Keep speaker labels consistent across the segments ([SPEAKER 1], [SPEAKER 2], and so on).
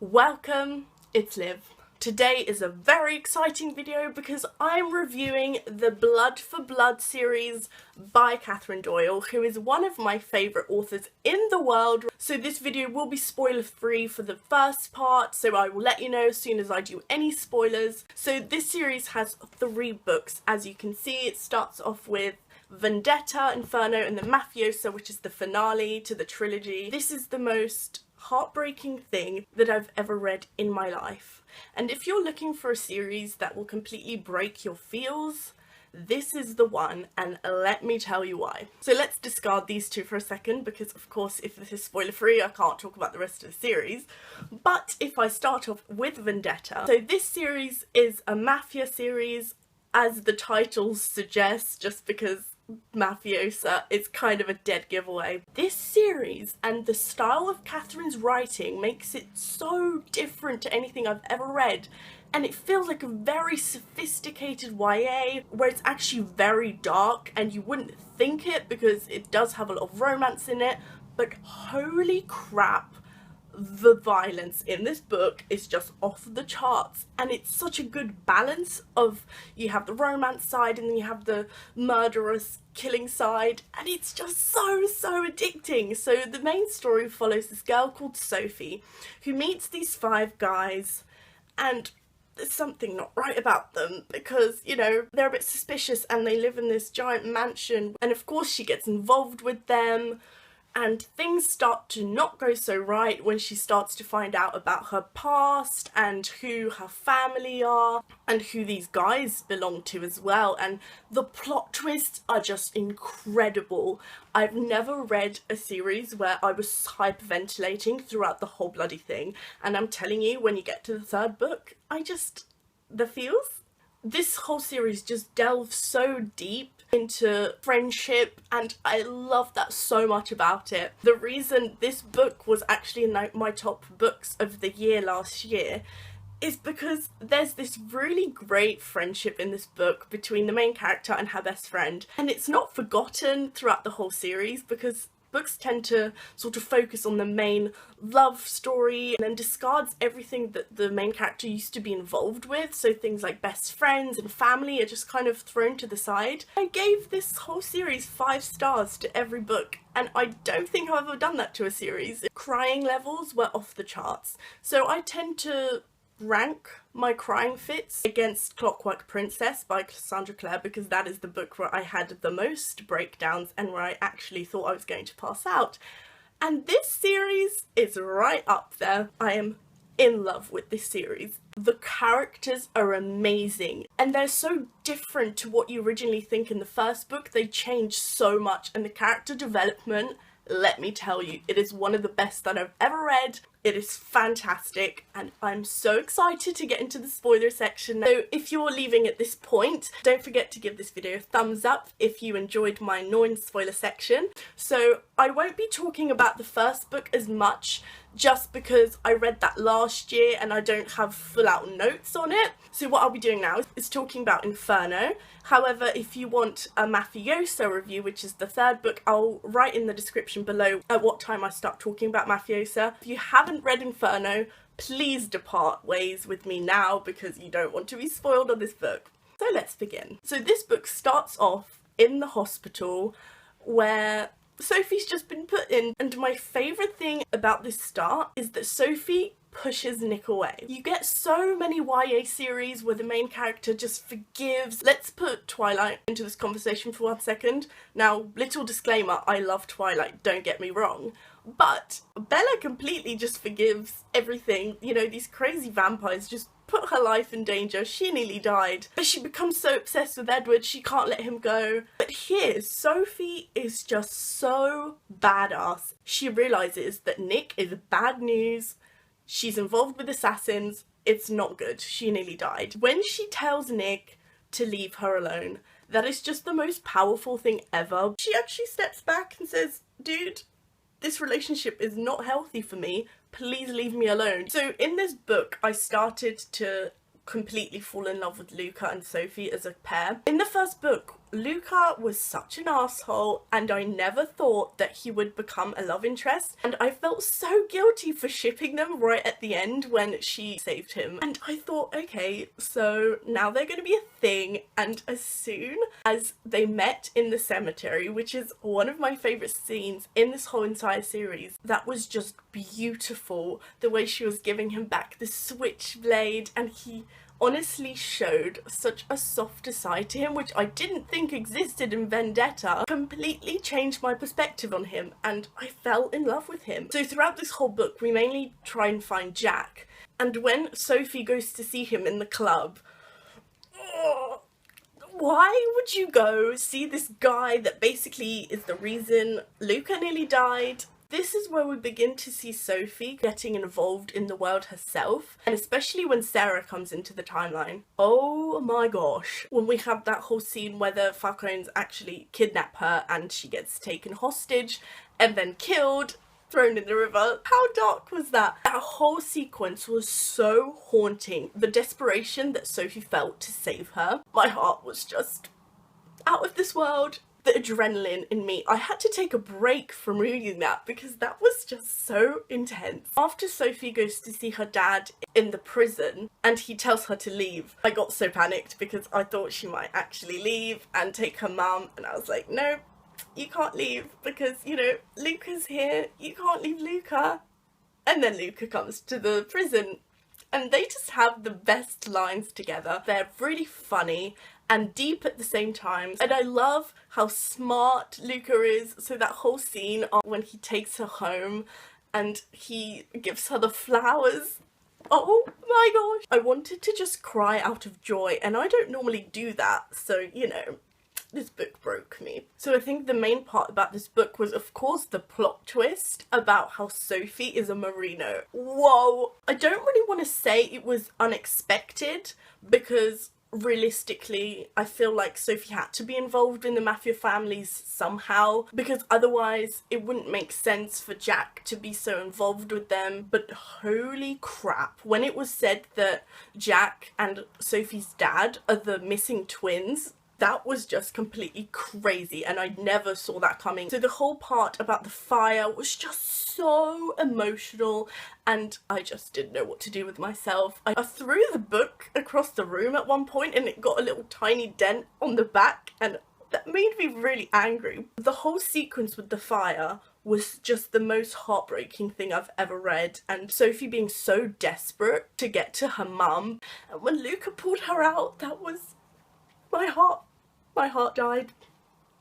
[SPEAKER 1] Welcome, it's Liv. Today is a very exciting video because I'm reviewing the Blood for Blood series by Catherine Doyle, who is one of my favourite authors in the world. So this video will be spoiler free for the first part, so I will let you know as soon as I do any spoilers. So this series has 3 books. As you can see, it starts off with Vendetta, Inferno and then Mafiosa, which is the finale to the trilogy. This is the most heartbreaking thing that I've ever read in my life. And if you're looking for a series that will completely break your feels, this is the one, and let me tell you why. So let's discard these 2 for a second, because of course if this is spoiler free I can't talk about the rest of the series. But if I start off with Vendetta, so this series is a mafia series, as the title suggests, just because Mafiosa is kind of a dead giveaway. This series and the style of Catherine's writing makes it so different to anything I've ever read, and it feels like a very sophisticated YA where it's actually very dark, and you wouldn't think it because it does have a lot of romance in it, but holy crap, the violence in this book is just off the charts, and it's such a good balance of, you have the romance side and then you have the murderous killing side, and it's just so addicting. So the main story follows this girl called Sophie who meets these 5 guys, and there's something not right about them because, you know, they're a bit suspicious and they live in this giant mansion, and of course she gets involved with them. And things start to not go so right when she starts to find out about her past and who her family are and who these guys belong to as well. And the plot twists are just incredible. I've never read a series where I was hyperventilating throughout the whole bloody thing. And I'm telling you, when you get to the 3rd book, the feels. This whole series just delves so deep into friendship, and I love that so much about it. The reason this book was actually in my top books of the year last year is because there's this really great friendship in this book between the main character and her best friend, and it's not forgotten throughout the whole series because books tend to sort of focus on the main love story and then discards everything that the main character used to be involved with, so things like best friends and family are just kind of thrown to the side. I gave this whole series 5 stars to every book, and I don't think I've ever done that to a series. Crying levels were off the charts, so I tend to rank my crying fits against Clockwork Princess by Cassandra Clare, because that is the book where I had the most breakdowns and where I actually thought I was going to pass out. And this series is right up there. I am in love with this series. The characters are amazing, and they're so different to what you originally think in the first book. They change so much, and the character development, let me tell you, it is one of the best that I've ever read. It is fantastic, and I'm so excited to get into the spoiler section. So if you're leaving at this point, don't forget to give this video a thumbs up if you enjoyed my non-spoiler section. So I won't be talking about the first book as much, just because I read that last year and I don't have full out notes on it. So what I'll be doing now is talking about Inferno. However, if you want a Mafiosa review, which is the 3rd book, I'll write in the description below at what time I start talking about Mafiosa. If you haven't read Inferno, please depart ways with me now because you don't want to be spoiled on this book. So let's begin. So this book starts off in the hospital where Sophie's just been put in, and my favourite thing about this start is that Sophie pushes Nick away. You get so many YA series where the main character just forgives. Let's put Twilight into this conversation for 1 second. Now, little disclaimer, I love Twilight, don't get me wrong, but Bella completely just forgives everything. You know, these crazy vampires just put her life in danger. She nearly died, but she becomes so obsessed with Edward she can't let him go. But here, Sophie is just so badass. She realises that Nick is bad news. She's involved with assassins. It's not good. She nearly died. When she tells Nick to leave her alone, that is just the most powerful thing ever. She actually steps back and says, dude, this relationship is not healthy for me. Please leave me alone. So in this book, I started to completely fall in love with Luca and Sophie as a pair. In the first book, Luca was such an asshole, and I never thought that he would become a love interest, and I felt so guilty for shipping them right at the end when she saved him. And I thought, okay, so now they're going to be a thing. And as soon as they met in the cemetery, which is one of my favourite scenes in this whole entire series, that was just beautiful, the way she was giving him back the switchblade, and he honestly showed such a softer side to him, which I didn't think existed in Vendetta. Completely changed my perspective on him, and I fell in love with him. So throughout this whole book we mainly try and find Jack, and when Sophie goes to see him in the club, why would you go see this guy that basically is the reason Luca nearly died? This is where we begin to see Sophie getting involved in the world herself, and especially when Sarah comes into the timeline. Oh my gosh. When we have that whole scene where the Falcones actually kidnap her and she gets taken hostage and then killed, thrown in the river. How dark was that? That whole sequence was so haunting. The desperation that Sophie felt to save her. My heart was just out of this world. The adrenaline in me, I had to take a break from reading that because that was just so intense. After Sophie goes to see her dad in the prison and he tells her to leave, I got so panicked because I thought she might actually leave and take her mum, and I was like, no, you can't leave because, you know, Luca's here, you can't leave Luca. And then Luca comes to the prison and they just have the best lines together. They're really funny and deep at the same time, and I love how smart Luca is. So that whole scene when he takes her home and he gives her the flowers, oh my gosh, I wanted to just cry out of joy, and I don't normally do that, so you know, this book broke me. So I think the main part about this book was, of course, the plot twist about how Sophie is a Merino. Whoa! I don't really want to say it was unexpected because realistically I feel like Sophie had to be involved in the Mafia families somehow, because otherwise it wouldn't make sense for Jack to be so involved with them. But holy crap, when it was said that Jack and Sophie's dad are the missing twins, that was just completely crazy, and I never saw that coming. So the whole part about the fire was just so emotional, and I just didn't know what to do with myself. I threw the book across the room at one point and it got a little tiny dent on the back, and that made me really angry. The whole sequence with the fire was just the most heartbreaking thing I've ever read, and Sophie being so desperate to get to her mum, and when Luca pulled her out, that was... my heart died.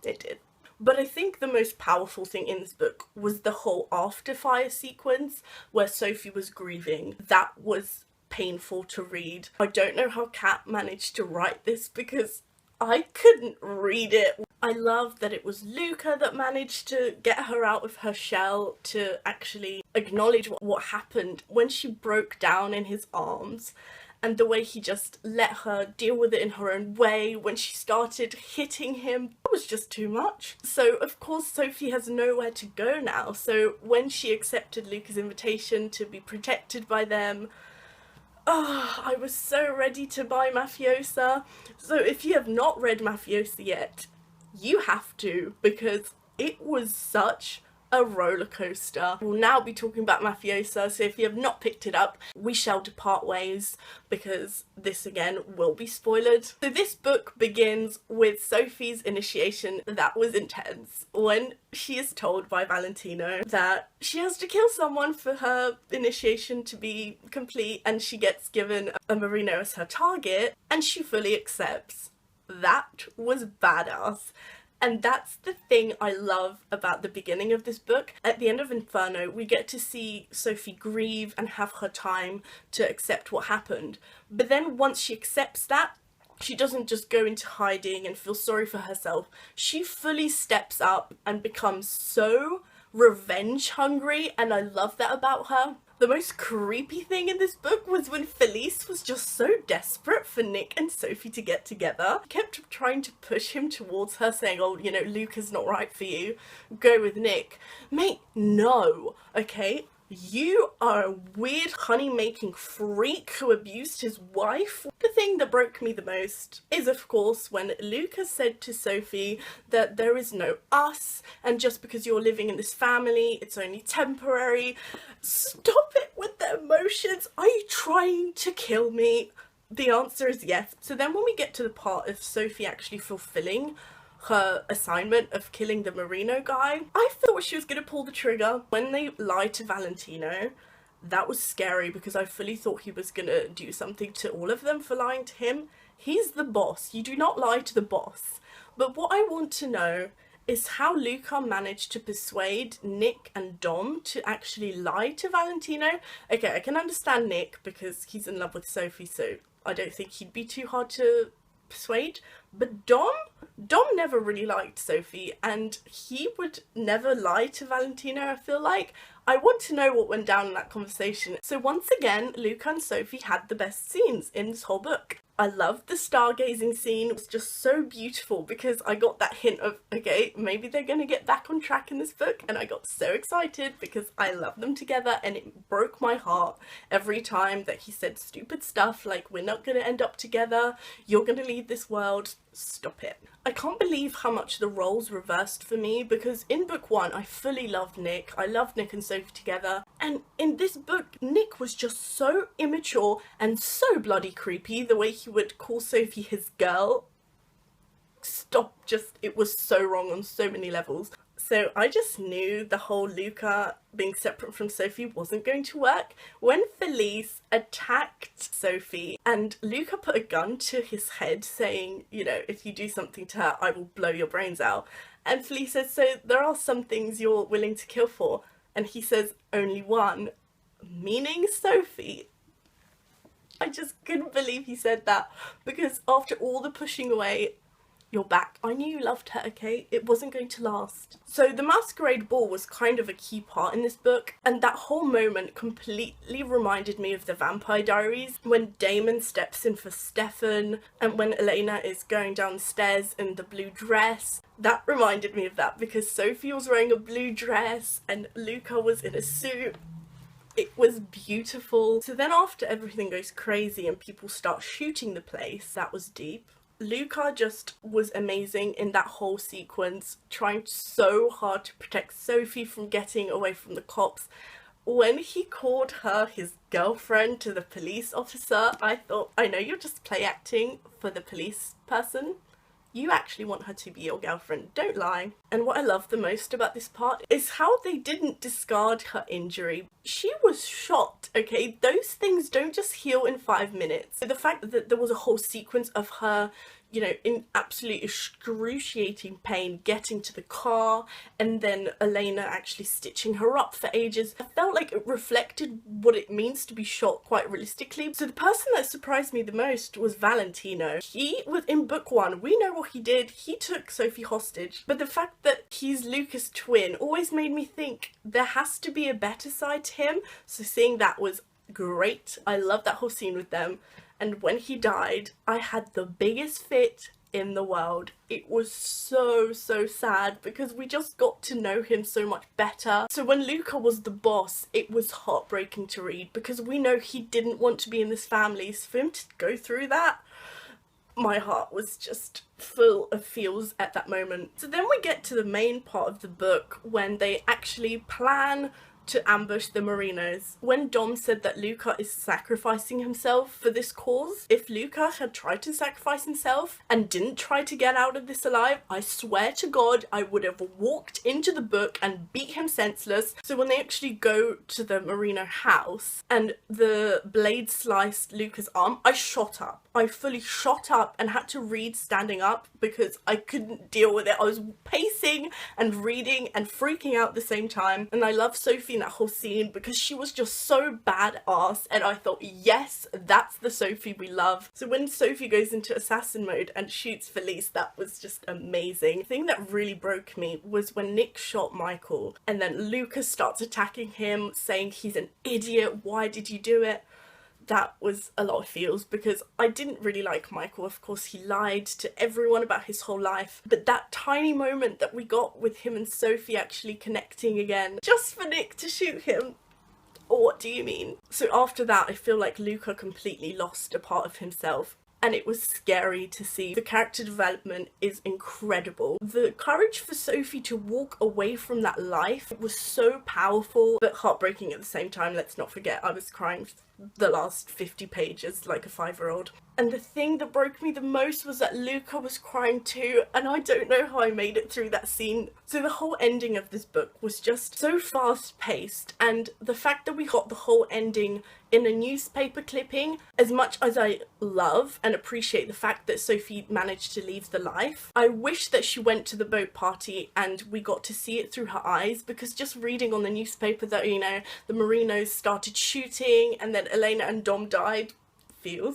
[SPEAKER 1] It did. But I think the most powerful thing in this book was the whole after fire sequence where Sophie was grieving. That was painful to read. I don't know how Kat managed to write this because I couldn't read it. I love that it was Luca that managed to get her out of her shell, to actually acknowledge what happened when she broke down in his arms. And the way he just let her deal with it in her own way when she started hitting him, it was just too much. So of course Sophie has nowhere to go now. So when she accepted Luca's invitation to be protected by them, oh, I was so ready to buy Mafiosa. So if you have not read Mafiosa yet, you have to, because it was such a roller coaster. We'll now be talking about Mafiosa, so if you have not picked it up, we shall depart ways because this again will be spoiled. So this book begins with Sophie's initiation. That was intense, when she is told by Valentino that she has to kill someone for her initiation to be complete, and she gets given a Merino as her target, and she fully accepts. That was badass. And that's the thing I love about the beginning of this book. At the end of Inferno, we get to see Sophie grieve and have her time to accept what happened. But then once she accepts that, she doesn't just go into hiding and feel sorry for herself. She fully steps up and becomes so revenge hungry, and I love that about her. The most creepy thing in this book was when Felice was just so desperate for Nick and Sophie to get together. He kept trying to push him towards her, saying, oh, you know, Luca's not right for you, go with Nick. Mate, no, okay? You are a weird honey-making freak who abused his wife. The thing that broke me the most is, of course, when Luca said to Sophie that there is no us, and just because you're living in this family, it's only temporary. Stop it with the emotions. Are you trying to kill me? The answer is yes. So then when we get to the part of Sophie actually fulfilling her assignment of killing the Merino guy, I thought she was going to pull the trigger. When they lied to Valentino, that was scary because I fully thought he was going to do something to all of them for lying to him. He's the boss. You do not lie to the boss. But what I want to know is how Luca managed to persuade Nick and Dom to actually lie to Valentino. Okay, I can understand Nick because he's in love with Sophie, so I don't think he'd be too hard to persuade. But Dom never really liked Sophie, and he would never lie to Valentino, I feel like. I want to know what went down in that conversation. So once again, Luca and Sophie had the best scenes in this whole book. I loved the stargazing scene. It was just so beautiful because I got that hint of, okay, maybe they're going to get back on track in this book, and I got so excited because I love them together, and it broke my heart every time that he said stupid stuff like, we're not going to end up together, you're going to leave this world. Stop it. I can't believe how much the roles reversed for me, because in book one I fully loved Nick. I loved Nick and Sophie together, and in this book Nick was just so immature and so bloody creepy. The way he would call Sophie his girl, stop, just, it was so wrong on so many levels. So I just knew the whole Luca being separate from Sophie wasn't going to work. When Felice attacked Sophie and Luca put a gun to his head saying, you know, if you do something to her, I will blow your brains out. And Felice says, so there are some things you're willing to kill for. And he says, only one, meaning Sophie. I just couldn't believe he said that, because after all the pushing away, you're back. I knew you loved her, okay? It wasn't going to last. So the masquerade ball was kind of a key part in this book, and that whole moment completely reminded me of the Vampire Diaries, when Damon steps in for Stefan, and when Elena is going down the stairs in the blue dress. That reminded me of that, because Sophie was wearing a blue dress and Luca was in a suit. It was beautiful. So then after everything goes crazy and people start shooting the place, that was deep. Luca just was amazing in that whole sequence, trying so hard to protect Sophie from getting away from the cops. When he called her his girlfriend to the police officer, I thought, I know you're just play acting for the police person. You actually want her to be your girlfriend, don't lie. And what I love the most about this part is how they didn't discard her injury. She was shot, okay? Those things don't just heal in 5 minutes. So the fact that there was a whole sequence of her, you know, in absolute excruciating pain getting to the car, and then Elena actually stitching her up for ages, I felt like it reflected what it means to be shot quite realistically. So the person that surprised me the most was Valentino. He was in book one, we know what he did. He took Sophie hostage, but the fact that he's Luca's twin always made me think there has to be a better side to him. So seeing that was great. I love that whole scene with them. And when he died, I had the biggest fit in the world. It was so sad because we just got to know him so much better. So when Luca was the boss, it was heartbreaking to read because we know he didn't want to be in this family. So for him to go through that, my heart was just full of feels at that moment. So then we get to the main part of the book when they actually plan to ambush the Merinos. When Dom said that Luca is sacrificing himself for this cause, if Luca had tried to sacrifice himself and didn't try to get out of this alive, I swear to God I would have walked into the book and beat him senseless. So when they actually go to the Merino house and the blade sliced Luca's arm, I shot up. I fully shot up and had to read standing up because I couldn't deal with it. I was pacing and reading and freaking out at the same time. And I love Sophie in that whole scene because she was just so badass, and I thought, yes, that's the Sophie we love. So when Sophie goes into assassin mode and shoots Felice, that was just amazing. The thing that really broke me was when Nick shot Michael and then Lucas starts attacking him saying he's an idiot, why did you do it? That was a lot of feels because I didn't really like Michael. Of course, he lied to everyone about his whole life, but that tiny moment that we got with him and Sophie actually connecting again, just for Nick to shoot him, what do you mean? So after that, I feel like Luca completely lost a part of himself. And it was scary to see. The character development is incredible. The courage for Sophie to walk away from that life was so powerful, but heartbreaking at the same time. Let's not forget, I was crying the last 50 pages like a 5-year-old. And the thing that broke me the most was that Luca was crying too, and I don't know how I made it through that scene. So the whole ending of this book was just so fast paced, and the fact that we got the whole ending in a newspaper clipping, as much as I love and appreciate the fact that Sophie managed to leave the life, I wish that she went to the boat party and we got to see it through her eyes, because just reading on the newspaper that, you know, the Marinos started shooting and then Elena and Dom died,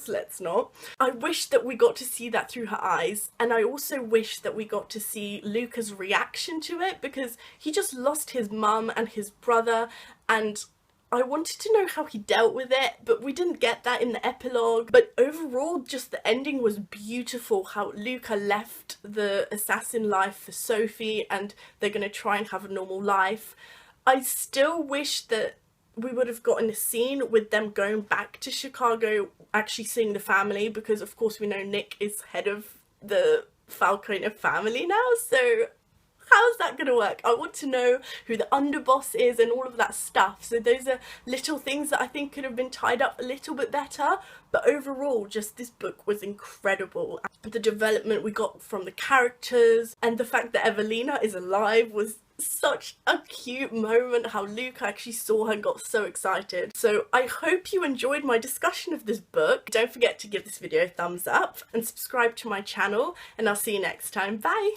[SPEAKER 1] let's not. I wish that we got to see that through her eyes, and I also wish that we got to see Luca's reaction to it, because he just lost his mum and his brother, and I wanted to know how he dealt with it, but we didn't get that in the epilogue. But overall, just the ending was beautiful, how Luca left the assassin life for Sophie and they're going to try and have a normal life. I still wish that we would have gotten a scene with them going back to Chicago, actually seeing the family, because of course we know Nick is head of the Falcone family now, so how's that gonna work? I want to know who the underboss is and all of that stuff. So those are little things that I think could have been tied up a little bit better, but overall just this book was incredible. The development we got from the characters and the fact that Evelina is alive was such a cute moment, how Luca actually saw her and got so excited. So I hope you enjoyed my discussion of this book. Don't forget to give this video a thumbs up and subscribe to my channel, and I'll see you next time. Bye!